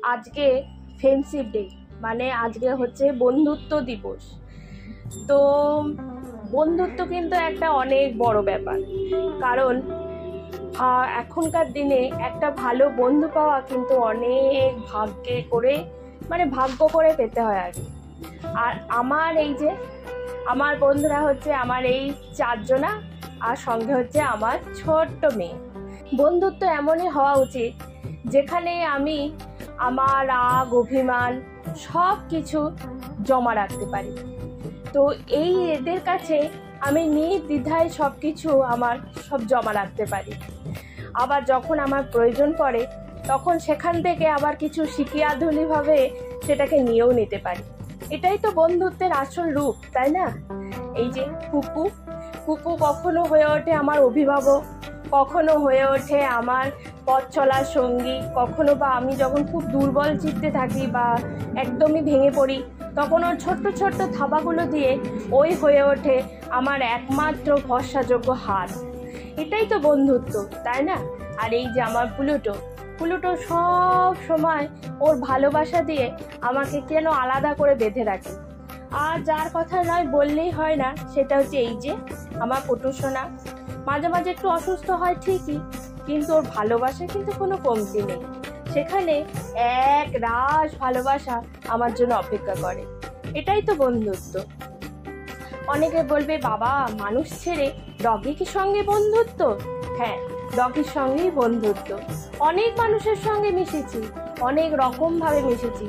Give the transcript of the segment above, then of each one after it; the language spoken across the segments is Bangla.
আজকে ফ্রেন্ডশিপ ডে, মানে আজকে হচ্ছে বন্ধুত্ব দিবস। তো বন্ধুত্ব কিন্তু একটা অনেক বড় ব্যাপার, কারণ এখনকার দিনে একটা ভালো বন্ধু পাওয়া কিন্তু অনেক ভাগ্য করে পেতে হয় আর কি। আর আমার বন্ধুরা হচ্ছে আমার এই 4 জনা, আর সঙ্গে হচ্ছে আমার ছোট্ট মেয়ে। বন্ধুত্ব এমনই হওয়া উচিত যেখানে আমি আমার রাগ অভিমান সব কিছু জমা রাখতে পারি। তো এদের কাছে আমি নির্দ্বিধায় সব কিছু সব জমা রাখতে পারি। আবার যখন আমার প্রয়োজন পড়ে তখন সেখান থেকে আবার কিছু শিখিয়াধুলিভাবে সেটাকে নিয়েও নিতে পারি। এটাই তো বন্ধুত্বের আসল রূপ, তাই না? এই যে কুকু কখনো হয়ে ওঠে আমার অভিভাবক, কখনো হয়ে ওঠে আমার পথ চলার সঙ্গী, কখনো বা আমি যখন খুব দুর্বল চিত্তে থাকি বা একদমই ভেঙে পড়ি, তখন ওর ছোট্ট ছোট্ট থাবাগুলো দিয়ে হয়ে ওঠে আমার একমাত্র ভরসাযোগ্য হাত। এটাই তো বন্ধুত্ব, তাই না? আর এই যে আমার প্লুটো সব সময় ওর ভালোবাসা দিয়ে আমাকে কেন আলাদা করে বেঁধে রাখে। আর যার কথা নয় বললেই হয় না, সেটা হচ্ছে এই যে আমার পটুসোনা। মাঝে মাঝে একটু অসুস্থ হয় ঠিকই, কিন্তু ওর ভালোবাসা কিন্তু কোনো কমতি নেই। সেখানে এক রাশ ভালোবাসা আমার জন্য অপেক্ষা করে। এটাই তো বন্ধুত্ব। অনেকে বলবে, বাবা মানুষ ছেড়ে ডগির সঙ্গে বন্ধুত্ব? হ্যাঁ, ডগির সঙ্গেই বন্ধুত্ব। অনেক মানুষের সঙ্গে মিশেছি, অনেক রকমভাবে মিশেছি।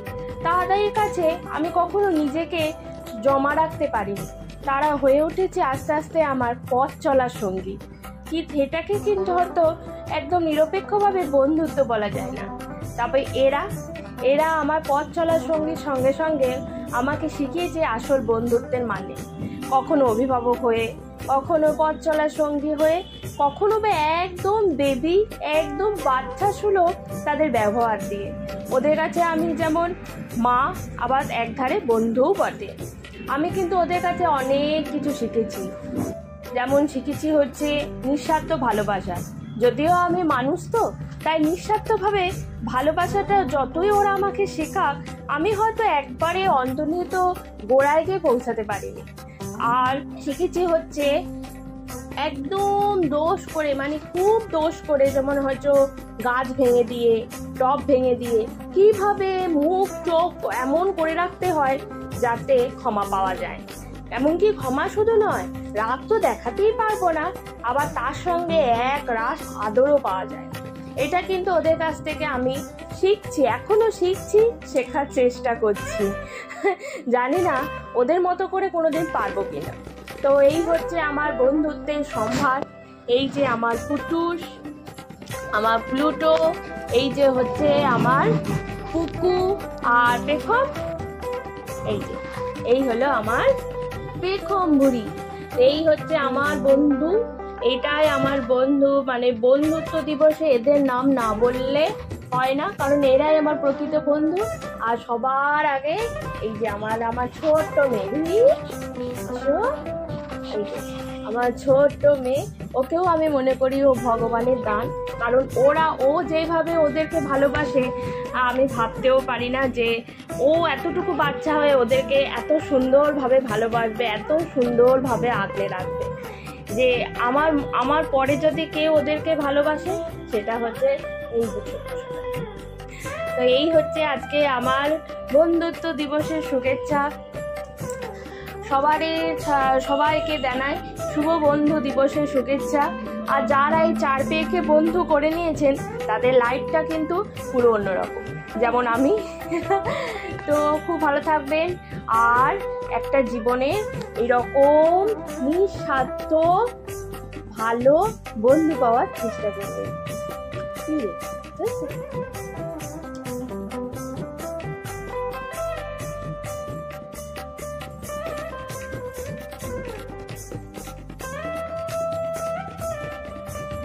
তাদের কাছে আমি কখনো নিজেকে জমা রাখতে পারিনি। তারা হয়ে উঠেছে আস্তে আস্তে আমার পথ চলার সঙ্গী। এটাকে কিন্তু হয়তো একদম নিরপেক্ষভাবে বন্ধুত্ব বলা যায় না। তবে এরা আমার পথ চলার সঙ্গীর সঙ্গে সঙ্গে আমাকে শিখিয়েছে আসল বন্ধুত্বের মানে। কখনো অভিভাবক হয়ে, কখনো পথ চলার সঙ্গী হয়ে, কখনো বা একদম বেবি, একদম বাচ্চা সুলভ তাদের ব্যবহার দিয়ে। ওদের কাছে আমি যেমন মা, আবার একধারে বন্ধুও বটে। আমি কিন্তু ওদের কাছে অনেক কিছু শিখেছি। যেমন শিখেছি হচ্ছে নিঃস্বার্থ ভালোবাসা। যদিও আমি মানুষ, তো তাই নিঃস্বার্থভাবে ভালোবাসাটা যতই ওরা আমাকে শেখাক, আমি হয়তো একবারে অন্তর্নিহিত গোড়ায় গিয়ে পৌঁছাতে পারিনি। আর শিখেছি হচ্ছে একদম দোষ করে, মানে খুব দোষ করে, যেমন হয়তো গাছ ভেঙে দিয়ে, টব ভেঙে দিয়ে কিভাবে মুখ চোখ এমন করে রাখতে হয় যাতে ক্ষমা পাওয়া যায়। এমনকি ক্ষমা শুধু নয়, রাগ তো দেখাতেই পারবো না, আবার তার সঙ্গে এক রাশ আদরও পাওয়া যায়। এটা কিন্তু ওদের কাছ থেকে আমি শিখছি, এখনো শিখছি, শেখার চেষ্টা করছি। জানি না ওদের মতো করে কোনোদিন পারবো কিনা। তো এই হচ্ছে আমার বন্ধুত্বের সম্ভার। এই যে আমার কুটুস, আমার প্লুটো, এই যে হচ্ছে আমার কুকু আর পেখম, এই হলো আমার পেখম বুড়ি। এই হচ্ছে আমার বন্ধু, এটাই আমার বন্ধু। মানে বন্ধুত্ব দিবসে এদের নাম না বললে হয় না, কারণ এরাই আমার প্রকৃত বন্ধু। আর সবার আগে এই যে আমার ছোট্ট মেয়ে, আমার ছোট্ট মেয়ে, ওকেও আমি মনে করি ও ভগবানের দান। কারণ ও যেভাবে ওদেরকে ভালোবাসে, আমি ভাবতেও পারি না যে ও এতটুকু বাচ্চা হয়ে ওদেরকে এত সুন্দরভাবে ভালোবাসবে, এত সুন্দরভাবে আগলে রাখবে। যে আমার পরে যদি কেউ ওদেরকে ভালোবাসে, সেটা হচ্ছে এই দুটো। তো এই হচ্ছে আজকে আমার বন্ধুত্ব দিবসের শুভেচ্ছা। সবাইকে জানাই শুভ বন্ধু দিবসের শুভেচ্ছা। আর যারা এই 4 পেয়েকে বন্ধু করে নিয়েছেন, তাদের লাইফটা কিন্তু পুরো অন্যরকম, যেমন আমি। তো খুব ভালো থাকবেন, আর একটা জীবনে এরকম নিঃস্বার্থ ভালো বন্ধু পাওয়ার চেষ্টা করবেন।